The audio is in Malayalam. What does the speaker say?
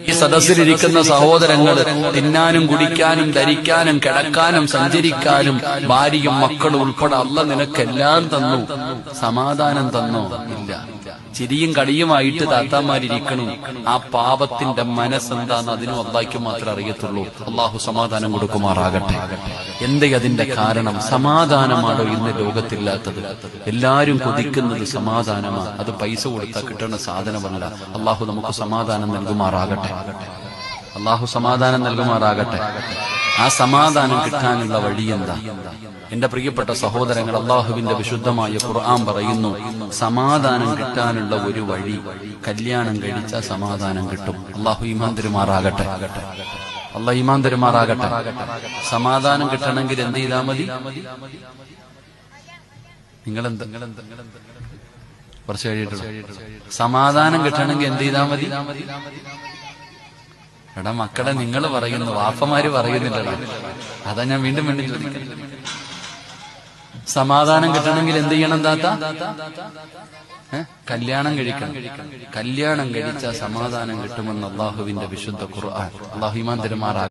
ഈ സദസ്സിലിരിക്കുന്ന സഹോദരങ്ങൾ തിന്നാനും കുടിക്കാനും ധരിക്കാനും കിടക്കാനും സഞ്ചരിക്കാനും ഭാര്യയും മക്കളും ഉൾപ്പെടെ അല്ലാഹ് നിനക്കെല്ലാം തന്നു. സമാധാനം തന്നോ? ഇല്ല. ചിരിയും കളിയുമായിട്ട് താത്താമാരിയ്ക്കണം. ആ പാപത്തിന്റെ മനസ്സെന്താന്ന് അതിനും അല്ലാഹ്ക്ക് മാത്രമേ അറിയത്തുള്ളൂ. അല്ലാഹു സമാധാനം കൊടുക്കുമാറാകട്ടെ. എന്തേ അതിന്റെ കാരണം? സമാധാനമാണോ ഇന്ന് ലോകത്തില്ലാത്തത്? എല്ലാരും കൊതിക്കുന്നത് സമാധാനമാണ്. അത് പൈസ കൊടുത്താൽ കിട്ടുന്ന സാധനമല്ല. അല്ലാഹു നമുക്ക് സമാധാനം നൽകുമാറാകട്ടെ. അല്ലാഹു സമാധാനം നൽകുമാറാകട്ടെ. ആ സമാധാനം കിട്ടാനുള്ള വഴി എന്താ? എന്റെ പ്രിയപ്പെട്ട സഹോദരങ്ങൾ, അല്ലാഹുവിന്റെ വിശുദ്ധമായ ഖുർആൻ പറയുന്നു, സമാധാനം കിട്ടാനുള്ള ഒരു വഴി കല്യാണം കഴിച്ചാൽ സമാധാനം കിട്ടും. അല്ലാഹു ഈമാൻ തരുമാറാകട്ടെ. അല്ലാഹു ഈമാൻ തരുമാറാകട്ടെ. സമാധാനം കിട്ടണമെങ്കിൽ എന്ത് ചെയ്താൽ മതി? നിങ്ങളെന്ത് കുറച്ച് കഴിയിട്ടുള്ളൂ. സമാധാനം കിട്ടണമെങ്കിൽ എന്ത് ചെയ്താൽ മതി? എടാ മക്കളെ, നിങ്ങൾ പറയുന്നു, വാപ്പമാര് പറയുന്നില്ലടാ. അതാ ഞാൻ വീണ്ടും വീണ്ടും ചോദിക്കുന്നത്. സമാധാനം കിട്ടണമെങ്കിൽ എന്ത് ചെയ്യണം താത്ത? കല്യാണം കഴിക്കണം. കല്യാണം കഴിച്ചാൽ സമാധാനം കിട്ടുമെന്ന് അല്ലാഹുവിന്റെ വിശുദ്ധ ഖുർആൻ. അല്ലാഹു ഈമാൻ തരുമാറാകട്ടെ.